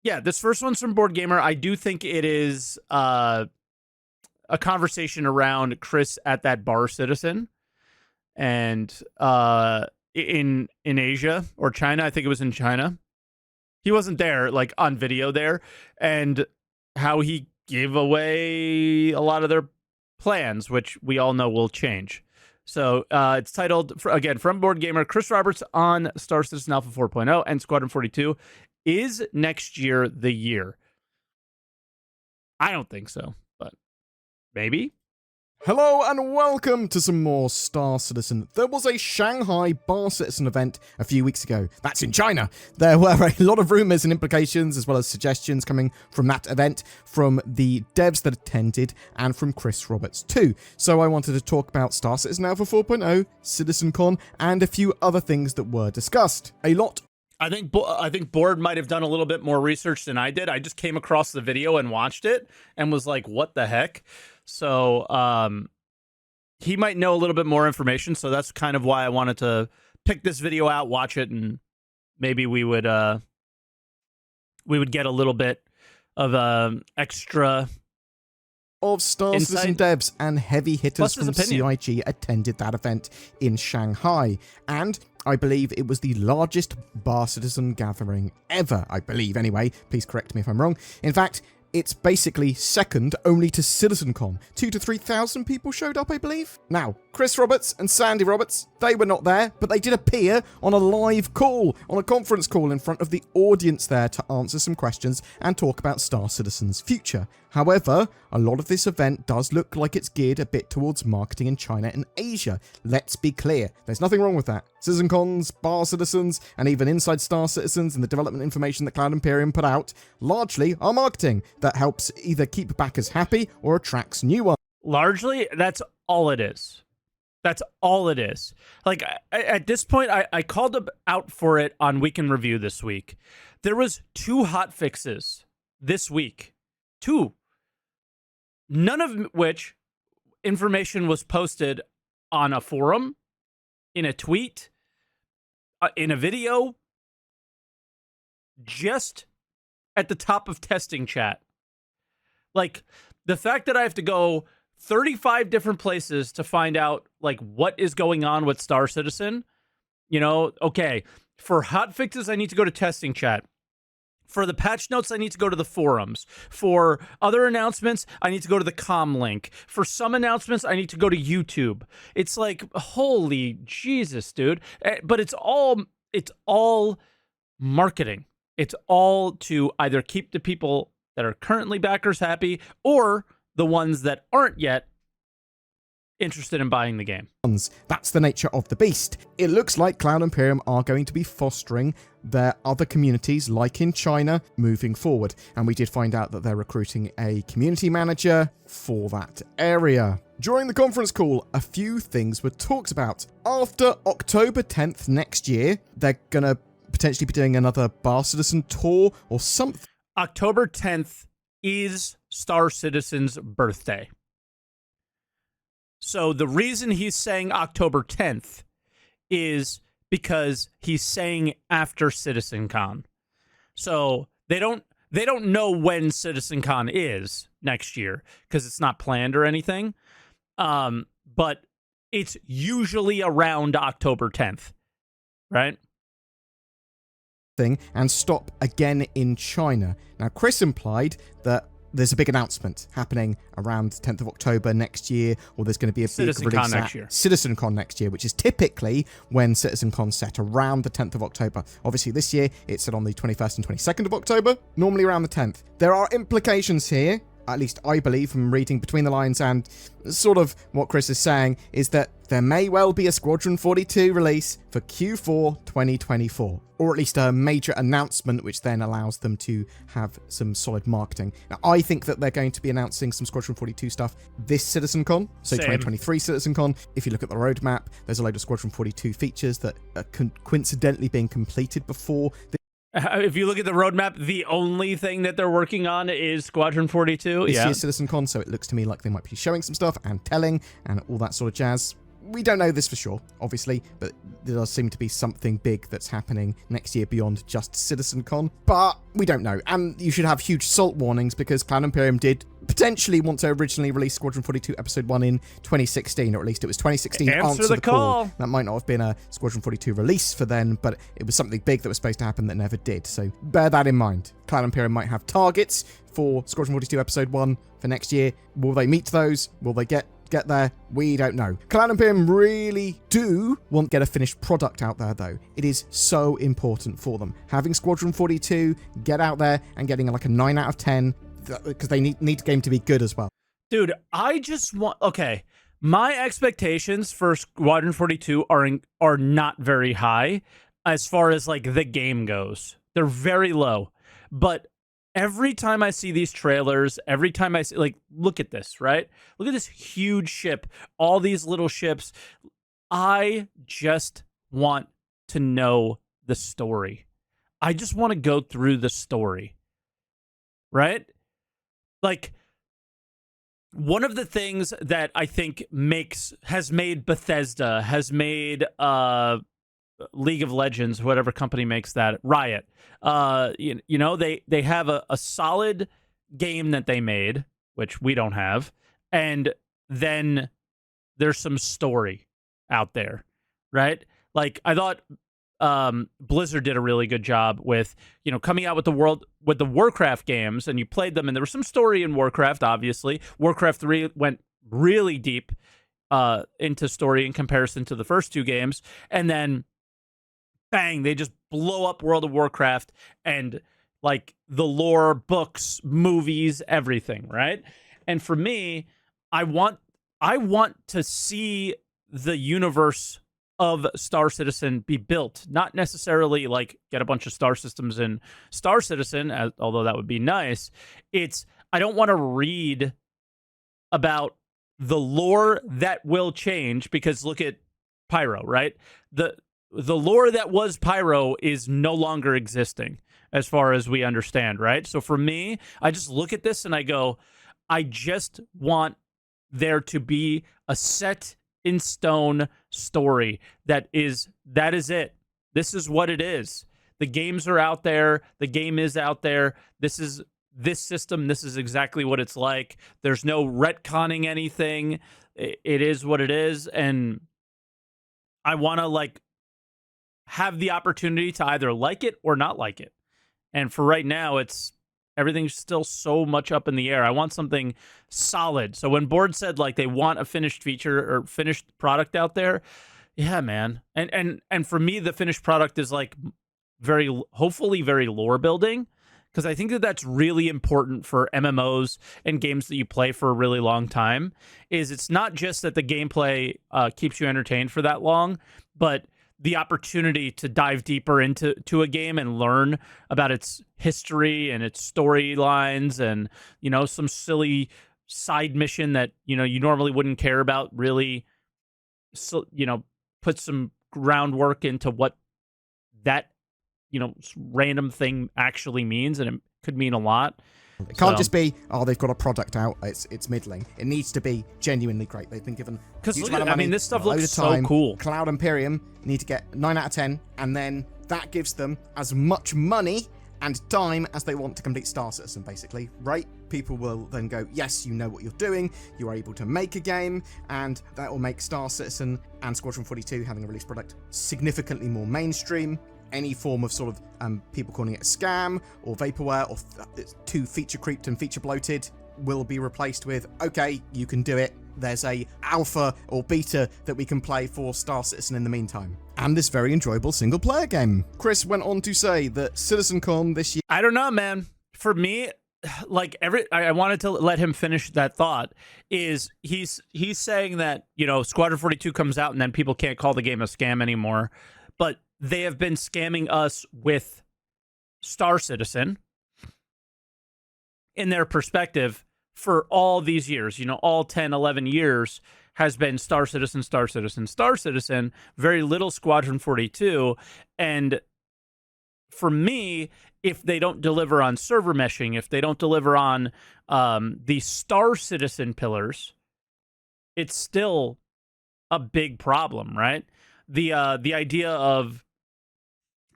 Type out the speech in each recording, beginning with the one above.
Yeah, this first one's from Board Gamer. I do think it is a conversation around Chris at that bar Citizen, and in Asia or China. I think it was in China. He wasn't there, like on video there, and how he gave away a lot of their plans, which we all know will change. So it's titled, again, from Board Gamer, Chris Roberts on Star Citizen Alpha 4.0 and Squadron 42. Is next year the year? I don't think so, but maybe. Hello and welcome to some more Star Citizen. There was a Shanghai Bar Citizen event a few weeks ago. That's in China. There were a lot of rumours and implications as well as suggestions coming from that event, from the devs that attended and from Chris Roberts too. So I wanted to talk about Star Citizen Alpha 4.0, CitizenCon, and a few other things that were discussed. A lot. I think Board might have done a little bit more research than I did. I just came across the video and watched it and was like, what the heck? So he might know a little bit more information. So that's kind of why I wanted to pick this video out, watch it, and maybe we would get a little bit of extra of Star Citizen devs and heavy hitters from CIG attended that event in Shanghai. And I believe it was the largest Bar Citizen gathering ever. I believe, anyway. Please correct me if I'm wrong. In fact, it's basically second only to CitizenCon. 2,000 to 3,000 people showed up, I believe. Now, Chris Roberts and Sandy Roberts, they were not there, but they did appear on a live call, on a conference call in front of the audience there to answer some questions and talk about Star Citizen's future. However, a lot of this event does look like it's geared a bit towards marketing in China and Asia. Let's be clear, there's nothing wrong with that. CitizenCons, Bar Citizens, and even Inside Star Citizens and the development information that Cloud Imperium put out largely are marketing that helps either keep backers happy or attracts new ones. Largely, that's all it is. That's all it is. Like, at this point, I called out for it on Week in Review this week. There was 2 hot fixes this week. 2. None of which information was posted on a forum, in a tweet, in a video, just at the top of testing chat. Like, the fact that I have to go 35 different places to find out, like, what is going on with Star Citizen, you know, okay, for hot fixes, I need to go to testing chat. For the patch notes, I need to go to the forums. For other announcements, I need to go to the comm link. For some announcements, I need to go to YouTube. It's like, holy Jesus, dude. But it's all marketing. It's all to either keep the people that are currently backers happy or the ones that aren't yet interested in buying the game. That's the nature of the beast. It looks like Cloud Imperium are going to be fostering their other communities, like in China, moving forward. And we did find out that they're recruiting a community manager for that area. During the conference call, a few things were talked about. After October 10th next year, they're going to potentially be doing another Bar Citizen tour or something. October 10th is Star Citizen's birthday. So the reason he's saying October 10th is because he's saying after CitizenCon. So they don't know when CitizenCon is next year because it's not planned or anything. But it's usually around October 10th, right? And stop again in China. Now, Chris implied that there's a big announcement happening around 10th of October next year, or there's going to be a big release at CitizenCon next year, which is typically when CitizenCon's set, around the 10th of October. Obviously, this year, it's set on the 21st and 22nd of October, normally around the 10th. There are implications here, at least I believe from reading between the lines, and sort of what Chris is saying is that there may well be a Squadron 42 release for Q4 2024, or at least a major announcement which then allows them to have some solid marketing. Now, I think that they're going to be announcing some Squadron 42 stuff this CitizenCon, so 2023 CitizenCon. If you look at the roadmap, there's a load of Squadron 42 features that are coincidentally being completed before if you look at the roadmap, the only thing that they're working on is Squadron 42. This year's CitizenCon, so it looks to me like they might be showing some stuff and telling and all that sort of jazz. We don't know this for sure, obviously, but there does seem to be something big that's happening next year beyond just CitizenCon, but we don't know. And you should have huge salt warnings, because Cloud Imperium did potentially want to originally release Squadron 42 Episode 1 in 2016, or at least it was 2016. Answer the call. That might not have been a Squadron 42 release for then, but it was something big that was supposed to happen that never did, so bear that in mind. Cloud Imperium might have targets for Squadron 42 Episode 1 for next year. Will they meet those? Will they get there? We don't know. Cloud Imperium really do want to get a finished product out there, though. It is so important for them. Having Squadron 42 get out there and getting like a 9 out of 10, because they need the game to be good as well. Dude, I just want... Okay, my expectations for Squadron 42 are not very high as far as like the game goes. They're very low. But every time I see these trailers, every time I see, like, look at this, right? Look at this huge ship, all these little ships. I just want to know the story. I just want to go through the story, right? Like, one of the things that I think has made Bethesda, has made League of Legends, whatever company makes that, Riot, you know, they have a solid game that they made, which we don't have, and then there's some story out there, right? Like, I thought Blizzard did a really good job with, you know, coming out with the Warcraft games, and you played them, and there was some story in Warcraft, obviously. Warcraft 3 went really deep into story in comparison to the first two games, and then bang, they just blow up World of Warcraft, and like the lore, books, movies, everything, right? And for me, I want to see the universe of Star Citizen be built, not necessarily like get a bunch of star systems in Star Citizen, although that would be nice. I don't want to read about the lore that will change, because look at Pyro, right? The lore that was Pyro is no longer existing as far as we understand, right? So for me, I just look at this and I go, I just want there to be a set in stone story that is it. This is what it is. The games are out there. The game is out there. This system. This is exactly what it's like. There's no retconning anything. It is what it is. And I want to like have the opportunity to either like it or not like it. And for right now, everything's still so much up in the air. I want something solid. So when Board said like they want a finished feature or finished product out there, yeah, man. And for me, the finished product is like hopefully very lore building, because I think that that's really important for MMOs and games that you play for a really long time. Is it's not just that the gameplay keeps you entertained for that long, but the opportunity to dive deeper into a game and learn about its history and its storylines, and, you know, some silly side mission that, you know, you normally wouldn't care about, really, so, you know, put some groundwork into what that, you know, random thing actually means, and it could mean a lot. It can't just be, oh, they've got a product out, it's middling. It needs to be genuinely great. They've been given a huge amount of money, this stuff looks so cool. Cloud Imperium need to get 9 out of 10, and then that gives them as much money and time as they want to complete Star Citizen, basically, right? People will then go, yes, you know what you're doing, you are able to make a game, and that will make Star Citizen and Squadron 42, having a released product, significantly more mainstream. Any form of sort of people calling it a scam or vaporware or too feature creeped and feature bloated will be replaced with, okay, you can do it. There's a alpha or beta that we can play for Star Citizen in the meantime. And this very enjoyable single player game. Chris went on to say that CitizenCon this year... I don't know, man. For me, like I wanted to let him finish that thought. He's saying that, you know, Squadron 42 comes out and then people can't call the game a scam anymore. But they have been scamming us with Star Citizen in their perspective for all these years. You know, all 10, 11 years has been Star Citizen, Star Citizen, Star Citizen, very little Squadron 42. And for me, if they don't deliver on server meshing, if they don't deliver on the Star Citizen pillars, it's still a big problem, right? The idea of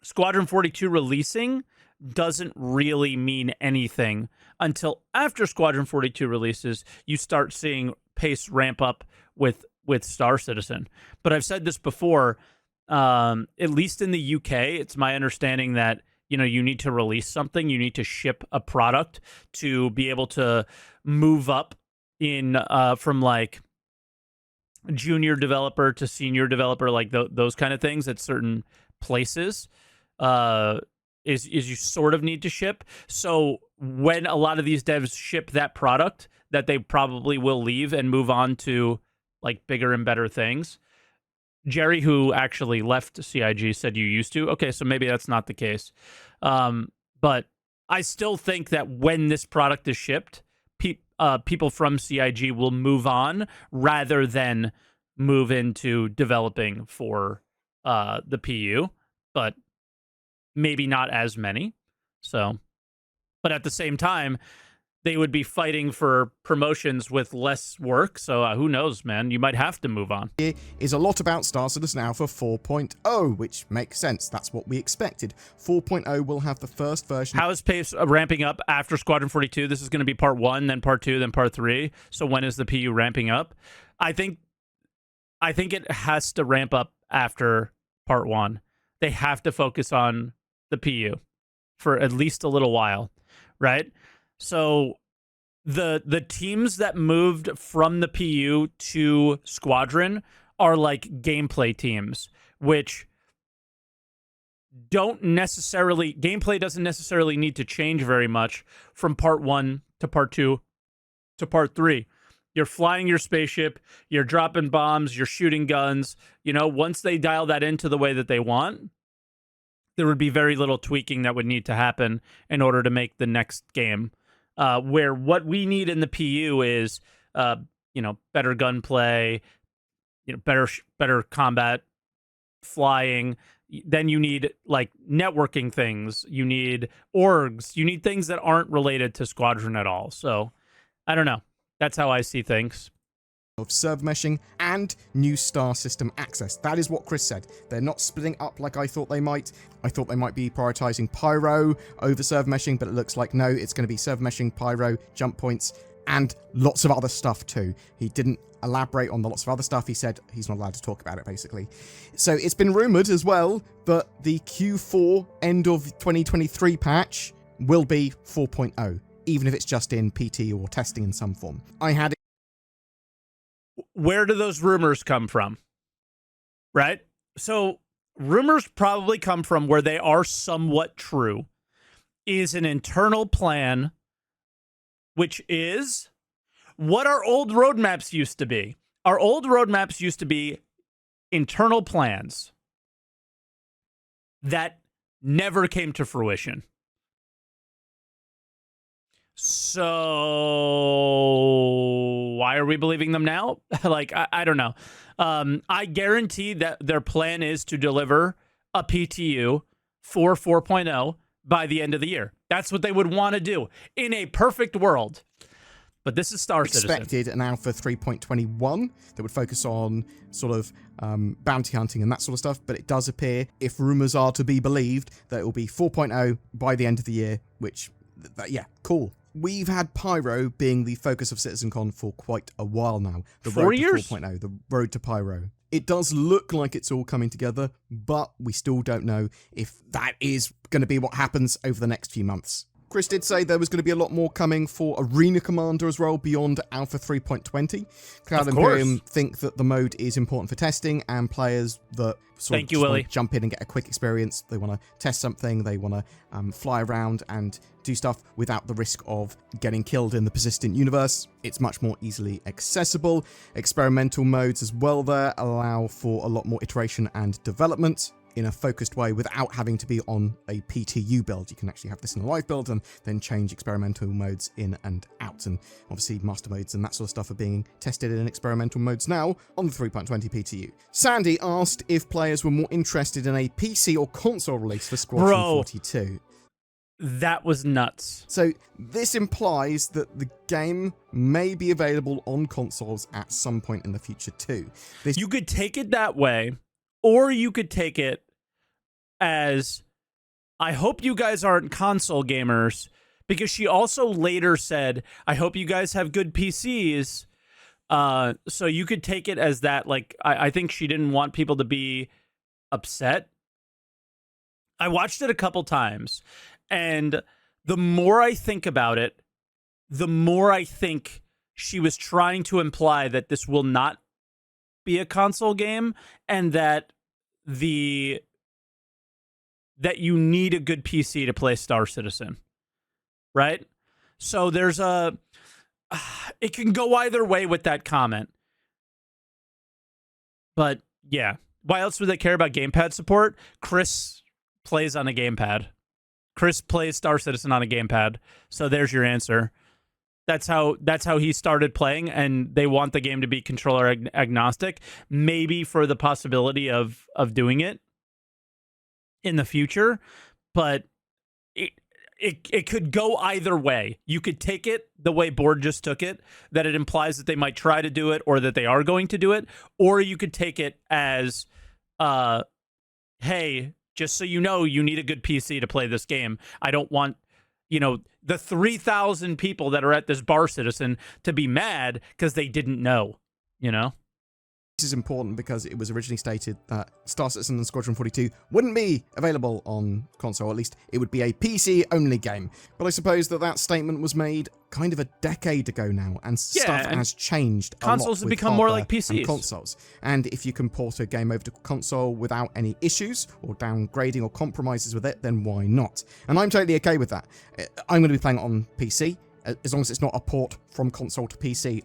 Squadron 42 releasing doesn't really mean anything until after Squadron 42 releases. You start seeing pace ramp up with Star Citizen. But I've said this before, at least in the UK, it's my understanding that, you know, you need to release something, you need to ship a product to be able to move up in from like junior developer to senior developer, like those kind of things at certain places. Is you sort of need to ship. So when a lot of these devs ship that product, that they probably will leave and move on to like bigger and better things. Jerry, who actually left CIG, said you used to. Okay, so maybe that's not the case. But I still think that when this product is shipped, people from CIG will move on rather than move into developing for the PU. But maybe not as many. So, but at the same time, they would be fighting for promotions with less work. So who knows, man? You might have to move on. Here is a lot about Star Citizen Alpha 4.0, which makes sense. That's what we expected. 4.0 will have the first version. How is pace ramping up after Squadron 42? This is going to be part 1, then part 2, then part 3. So when is the PU ramping up? I think it has to ramp up after part 1. They have to focus on the PU for at least a little while, right? So the teams that moved from the PU to Squadron are like gameplay teams, which gameplay doesn't necessarily need to change very much from part 1 to part 2 to part 3. You're flying your spaceship, you're dropping bombs, you're shooting guns. You know, once they dial that into the way that they want, there would be very little tweaking that would need to happen in order to make the next game. Where what we need in the PU is, better gunplay, better combat, flying. Then you need like networking things. You need orgs. You need things that aren't related to Squadron at all. So, I don't know. That's how I see things. Of server meshing and new star system access. That is what Chris said. They're not splitting up like I thought they might. I thought they might be prioritizing pyro over server meshing, but it looks like no, it's going to be server meshing, pyro, jump points, and lots of other stuff too. He didn't elaborate on the lots of other stuff. He said he's not allowed to talk about it, basically. So it's been rumored as well that the Q4 end of 2023 patch will be 4.0, even if it's just in PT or testing in some form. Where do those rumors come from? Right? So rumors probably come from where they are somewhat true, is an internal plan, which is what our old roadmaps used to be. Our old roadmaps used to be internal plans that never came to fruition. So why are we believing them now? Like, I don't know. I guarantee that their plan is to deliver a PTU for 4.0 by the end of the year. That's what they would want to do in a perfect world. But this is Star Citizen. Expected an Alpha 3.21 that would focus on sort of bounty hunting and that sort of stuff. But it does appear, if rumors are to be believed, that it will be 4.0 by the end of the year, which, yeah, cool. We've had Pyro being the focus of CitizenCon for quite a while now. The 4 years? 4.0, the road to Pyro. It does look like it's all coming together, but we still don't know if that is going to be what happens over the next few months. Chris did say there was going to be a lot more coming for Arena Commander as well beyond Alpha 3.20. Cloud Imperium think that the mode is important for testing, and players that sort of just want to jump in and get a quick experience. They want to test something, they want to fly around and do stuff without the risk of getting killed in the persistent universe. It's much more easily accessible. Experimental modes as well there allow for a lot more iteration and development in a focused way without having to be on a PTU build. You can actually have this in a live build and then change experimental modes in and out. And obviously master modes and that sort of stuff are being tested in experimental modes now on the 3.20 PTU. Sandy asked if players were more interested in a PC or console release for Squadron 42. That was nuts. So this implies that the game may be available on consoles at some point in the future too. You could take it that way, or you could take it as, I hope you guys aren't console gamers, because she also later said, I hope you guys have good PCs. So you could take it as that, like, I think she didn't want people to be upset. I watched it a couple times, and the more I think about it, the more I think she was trying to imply that this will not be a console game, and that you need a good PC to play Star Citizen, right? So there's it can go either way with that comment. But yeah, why else would they care about gamepad support? Chris plays on a gamepad. Chris plays Star Citizen on a gamepad. So there's your answer. That's how he started playing, and they want the game to be controller agnostic, maybe for the possibility of doing it in the future, but it could go either way. You could take it the way Board just took it, that it implies that they might try to do it or that they are going to do it, or you could take it as, hey, just so you know, you need a good PC to play this game. I don't want, the 3,000 people that are at this Bar Citizen to be mad because they didn't know, This is important because it was originally stated that Star Citizen and Squadron 42 wouldn't be available on console, at least it would be a PC-only game. But I suppose that statement was made kind of a decade ago now, and stuff has changed a lot. Consoles have become more like PCs. And consoles. And if you can port a game over to console without any issues, or downgrading or compromises with it, then why not? And I'm totally okay with that. I'm going to be playing it on PC, as long as it's not a port from console to PC.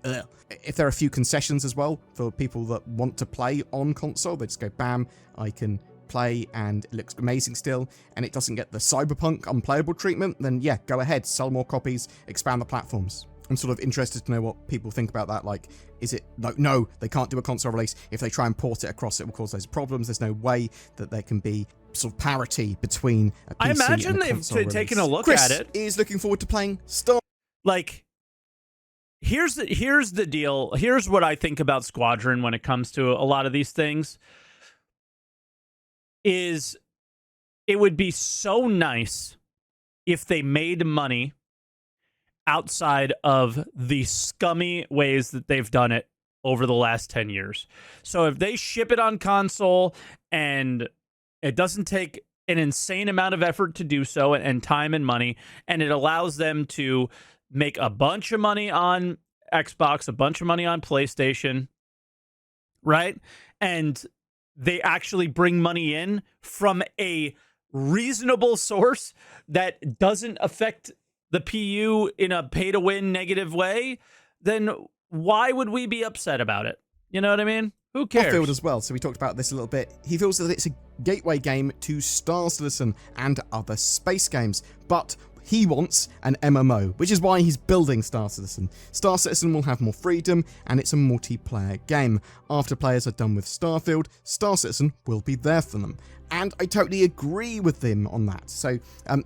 If there are a few concessions as well for people that want to play on console, they just go, bam, I can play and it looks amazing still, and it doesn't get the cyberpunk unplayable treatment, then yeah, go ahead, sell more copies, expand the platforms. I'm sort of interested to know what people think about that. Like, is it like, no, they can't do a console release. If they try and port it across, it will cause those problems. There's no way that there can be sort of parity between a PC I imagine and a they've console taken a look Chris at it. Is looking forward to playing Star. Like, here's the deal. Here's what I think about Squadron when it comes to a lot of these things. Is it would be so nice if they made money outside of the scummy ways that they've done it over the last 10 years. So if they ship it on console and it doesn't take an insane amount of effort to do so, and time and money, and it allows them to make a bunch of money on Xbox, a bunch of money on PlayStation, right? And they actually bring money in from a reasonable source that doesn't affect the PU in a pay-to-win negative way, then why would we be upset about it? You know what I mean? Who cares? Starfield as well, so we talked about this a little bit. He feels that it's a gateway game to Star Citizen and other space games, but he wants an MMO, which is why he's building Star Citizen. Star Citizen will have more freedom, and it's a multiplayer game. After players are done with Starfield, Star Citizen will be there for them. And I totally agree with him on that. So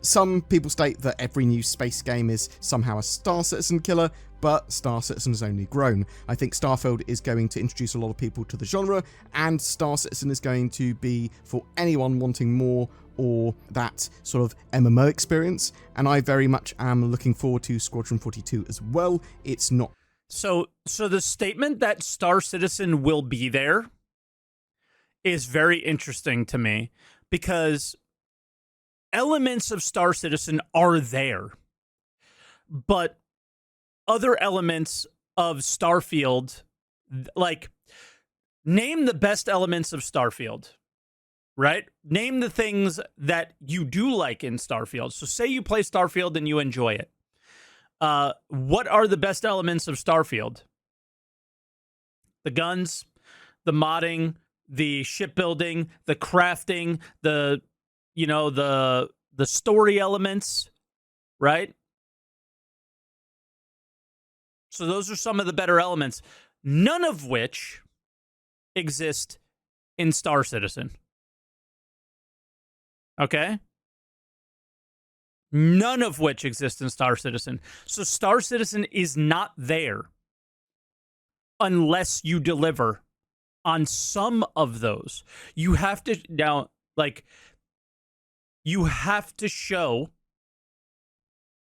some people state that every new space game is somehow a Star Citizen killer, but Star Citizen has only grown. I think Starfield is going to introduce a lot of people to the genre, and Star Citizen is going to be for anyone wanting more or that sort of MMO experience, and I very much am looking forward to Squadron 42 as well. It's not... So the statement that Star Citizen will be there is very interesting to me, because elements of Star Citizen are there, but other elements of Starfield, like, name the best elements of Starfield. Right? Name the things that you do like in Starfield. So say you play Starfield and you enjoy it. What are the best elements of Starfield? The guns, the modding, the shipbuilding, the crafting, the story elements, right? So those are some of the better elements, none of which exist in Star Citizen. Okay? none of which exist in Star Citizen. So Star Citizen is not there unless you deliver on some of those. You have to now, like, you have to show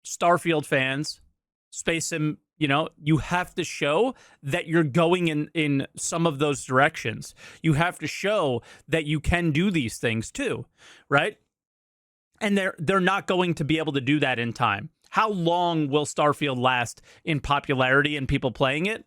Starfield fans, Space Sim, you have to show that you're going in some of those directions. You have to show that you can do these things too, right? And they're not going to be able to do that in time. How long will Starfield last in popularity and people playing it?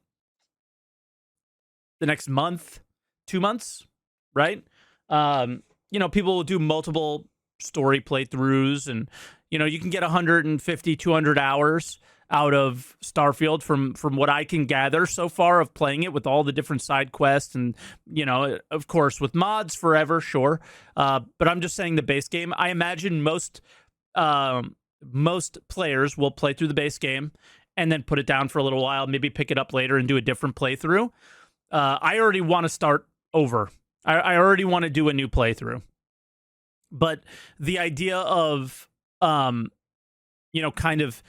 The next month, 2 months, right? People will do multiple story playthroughs, and you can get 150, 200 hours out of Starfield from what I can gather so far of playing it with all the different side quests and, of course, with mods forever, sure. But I'm just saying the base game. I imagine most players will play through the base game and then put it down for a little while, maybe pick it up later and do a different playthrough. I already want to start over. I already want to do a new playthrough. But the idea of, kind of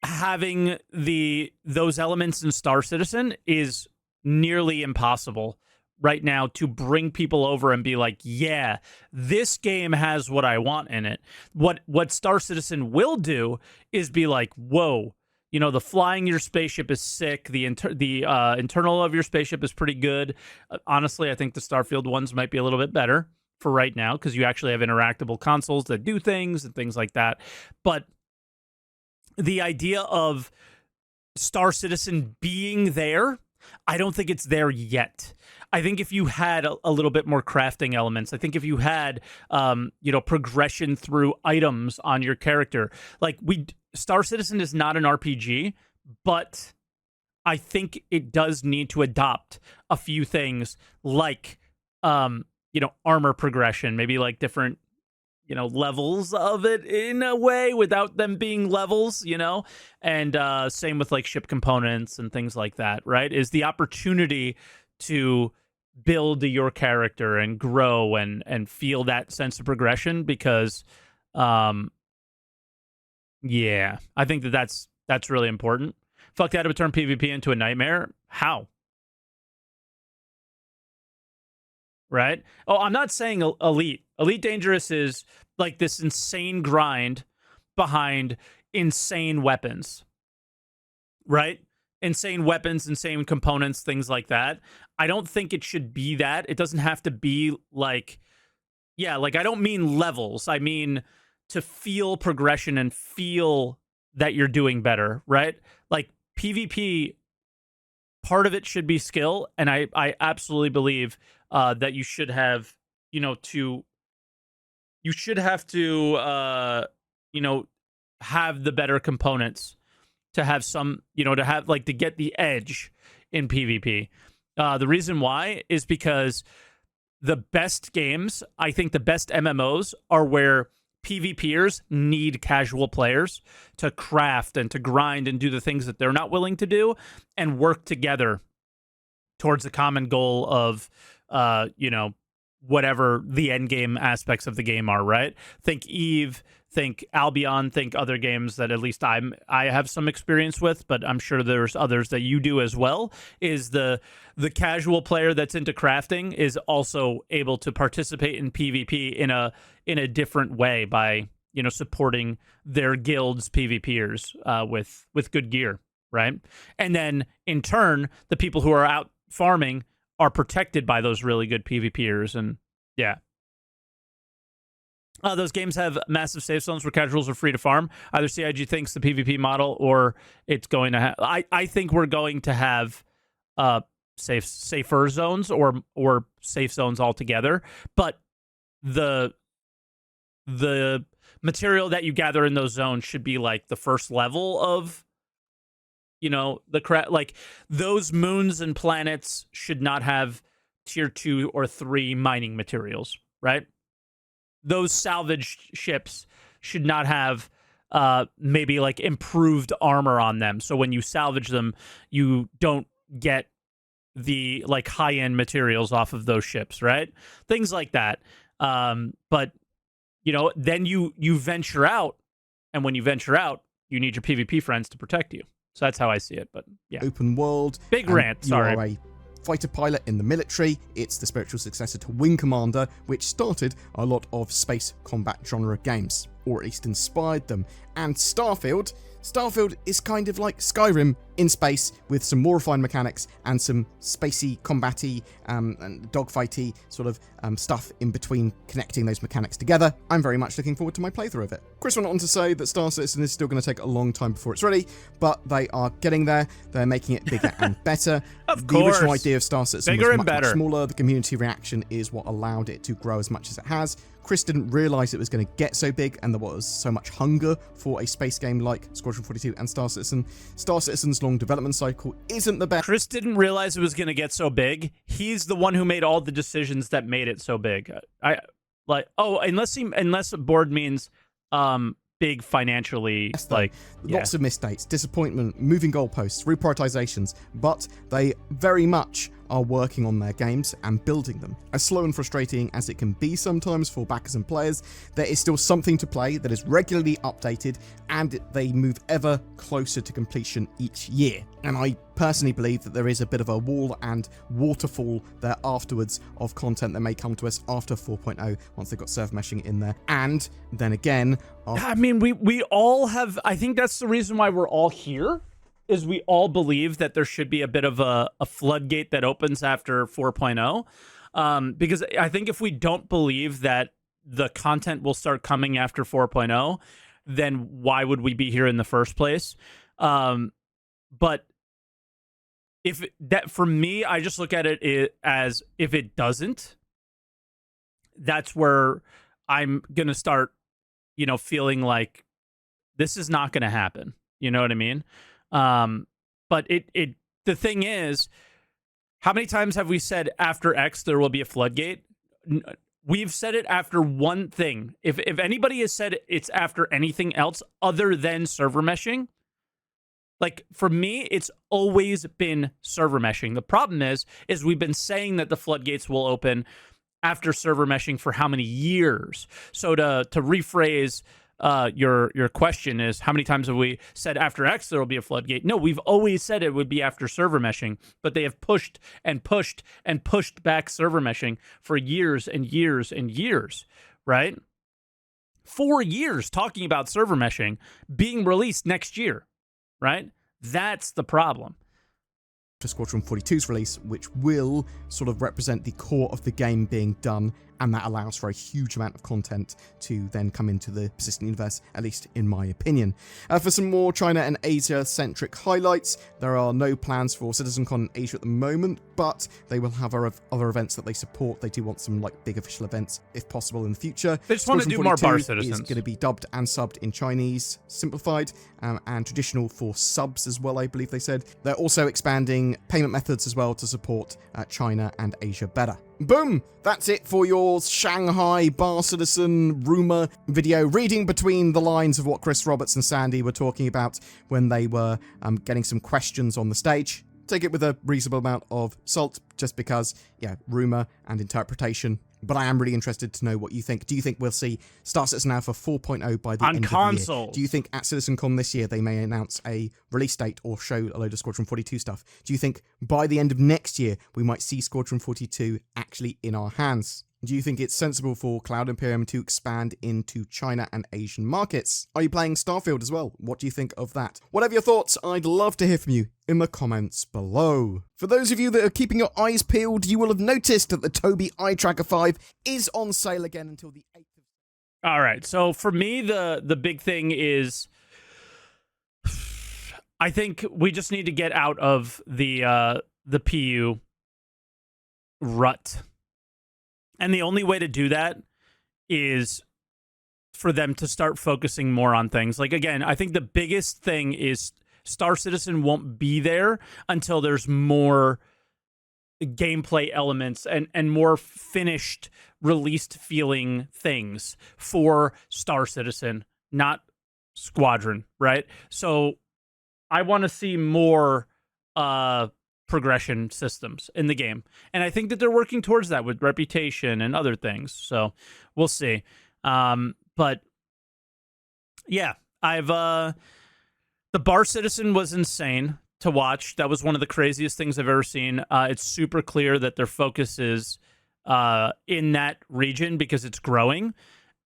having those elements in Star Citizen is nearly impossible right now to bring people over and be like, yeah, this game has what I want in it. What Star Citizen will do is be like, whoa, the flying your spaceship is sick. The internal of your spaceship is pretty good. Honestly, I think the Starfield ones might be a little bit better for right now because you actually have interactable consoles that do things and things like that. But the idea of Star Citizen being there, I don't think it's there yet. I think if you had a little bit more crafting elements, I think if you had, progression through items on your character, Star Citizen is not an RPG, but I think it does need to adopt a few things like, armor progression, maybe like different, levels of it in a way without them being levels, and same with like ship components and things like that, right? Is the opportunity to build your character and grow and feel that sense of progression because, yeah, I think that's really important. Fuck that, it would turn PvP into a nightmare. How? Right? Oh, I'm not saying Elite. Elite Dangerous is like this insane grind behind insane weapons. Right? Insane weapons, insane components, things like that. I don't think it should be that. It doesn't have to be like, I don't mean levels. I mean to feel progression and feel that you're doing better, right? Like PvP, part of it should be skill, and I absolutely believe that you should have, have the better components to have some, to have to get the edge in PvP. The reason why is because the best games, I think the best MMOs are where PvPers need casual players to craft and to grind and do the things that they're not willing to do and work together towards a common goal of, whatever the end game aspects of the game are, right? Think Eve, think Albion, think other games that at least I have some experience with, but I'm sure there's others that you do as well, is the casual player that's into crafting is also able to participate in PvP in a different way by, supporting their guild's PvPers with good gear, right? And then in turn, the people who are out farming are protected by those really good PvPers, and yeah. Those games have massive safe zones where casuals are free to farm. Either CIG thinks the PvP model or it's going to have... I think we're going to have safer zones or safe zones altogether, but the material that you gather in those zones should be like the first level of those moons and planets should not have tier 2 or 3 mining materials, right? Those salvaged ships should not have maybe like improved armor on them. So when you salvage them, you don't get the like high-end materials off of those ships, right? Things like that. But then you venture out, and when you venture out, you need your PvP friends to protect you. So that's how I see it. But yeah, open world, big rant. Sorry. You are a fighter pilot in the military. It's the spiritual successor to Wing Commander, which started a lot of space combat genre games, or at least inspired them. And Starfield is kind of like Skyrim in space, with some more refined mechanics and some spacey, combat-y, and dogfighty sort of stuff in between, connecting those mechanics together. I'm very much looking forward to my playthrough of it. Chris went on to say that Star Citizen is still going to take a long time before it's ready, but they are getting there. They're making it bigger and better. Of the course. original idea of Star Citizen Bigger was and much better. smaller. The community reaction is what allowed it to grow as much as it has. Chris didn't realise it was going to get so big, and there was so much hunger for a space game like Squadron 42 and Star Citizen. Star Citizen's long development cycle isn't the best. Chris didn't realize it was going to get so big. He's the one who made all the decisions that made it so big. Unless a board means big financially, Yes, like lots of mistakes, disappointment, moving goalposts, reprioritizations, but they very much are working on their games and building them. As slow and frustrating as it can be sometimes for backers and players, there is still something to play that is regularly updated, and they move ever closer to completion each year. And I personally believe that there is a bit of a wall and waterfall there afterwards of content that may come to us after 4.0 once they've got server meshing in there. And then again, I mean, we all have, I think that's the reason why we're all here, is we all believe that there should be a bit of a floodgate that opens after 4.0. Because I think if we don't believe that the content will start coming after 4.0, then why would we be here in the first place? But if that, for me, I just look at it as, if it doesn't, that's where I'm going to start, feeling like this is not going to happen. You know what I mean? But the thing is, how many times have we said after X there will be a floodgate? We've said it after one thing. If anybody has said it's after anything else other than server meshing, like for me, it's always been server meshing. The problem is we've been saying that the floodgates will open after server meshing for how many years? So to rephrase your question is, how many times have we said after X there will be a floodgate? No, we've always said it would be after server meshing, but they have pushed and pushed and pushed back server meshing for years and years and years, right? 4 years talking about server meshing being released next year, right? That's the problem. To Squadron 42's release, which will sort of represent the core of the game being done, and that allows for a huge amount of content to then come into the persistent universe, at least in my opinion. For some more China and Asia-centric highlights, there are no plans for CitizenCon in Asia at the moment, but they will have other events that they support. They do want some big official events, if possible, in the future. They just want to do more bar citizens. Is going to be dubbed and subbed in Chinese, simplified, and traditional for subs as well, I believe they said. They're also expanding payment methods as well to support China and Asia better. Boom! That's it for your Shanghai Bar Citizen rumor video, reading between the lines of what Chris Roberts and Sandy were talking about when they were getting some questions on the stage. Take it with a reasonable amount of salt, just because, rumor and interpretation. But I am really interested to know what you think. Do you think we'll see Star Citizen Alpha 4.0 by the end of the year? Do you think at CitizenCon this year they may announce a release date or show a load of Squadron 42 stuff? Do you think by the end of next year we might see Squadron 42 actually in our hands? Do you think it's sensible for Cloud Imperium to expand into China and Asian markets? Are you playing Starfield as well? What do you think of that? Whatever your thoughts, I'd love to hear from you in the comments below. For those of you that are keeping your eyes peeled, you will have noticed that the Tobii Eye Tracker 5 is on sale again until the 8th of... All right, so for me, the big thing is, I think we just need to get out of the PU rut. And the only way to do that is for them to start focusing more on things. Like, again, I think the biggest thing is Star Citizen won't be there until there's more gameplay elements and more finished, released feeling things for Star Citizen, not Squadron, right? So I want to see more progression systems in the game, and I think that they're working towards that with reputation and other things, so we'll see. But yeah, the Bar Citizen was insane to watch. That was one of the craziest things I've ever seen. It's super clear that their focus is in that region because it's growing.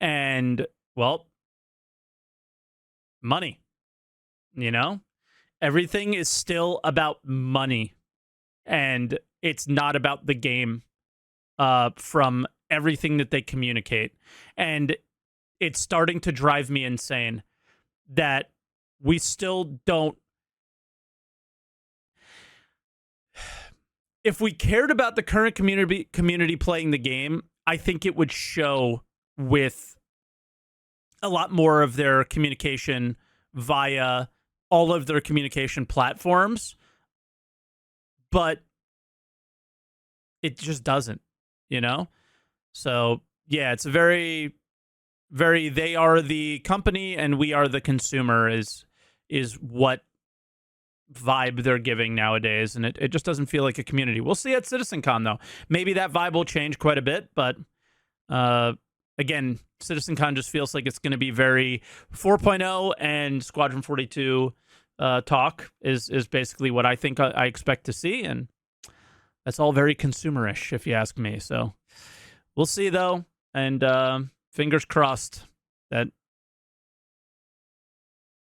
And, well, money, everything is still about money, and it's not about the game from everything that they communicate. And it's starting to drive me insane that we still don't. If we cared about the current community playing the game, I think it would show with a lot more of their communication via all of their communication platforms. But it just doesn't, So, yeah, it's a very, very, they are the company and we are the consumer is what vibe they're giving nowadays, and it just doesn't feel like a community. We'll see at CitizenCon, though. Maybe that vibe will change quite a bit, but again, CitizenCon just feels like it's going to be very 4.0, and Squadron 42 talk is basically what I think I expect to see, and that's all very consumerish, if you ask me. So we'll see, though, and fingers crossed that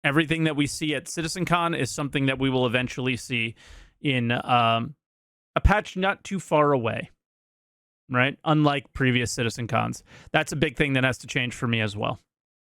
everything that we see at CitizenCon is something that we will eventually see in a patch not too far away, right? Unlike previous CitizenCons. That's a big thing that has to change for me as well.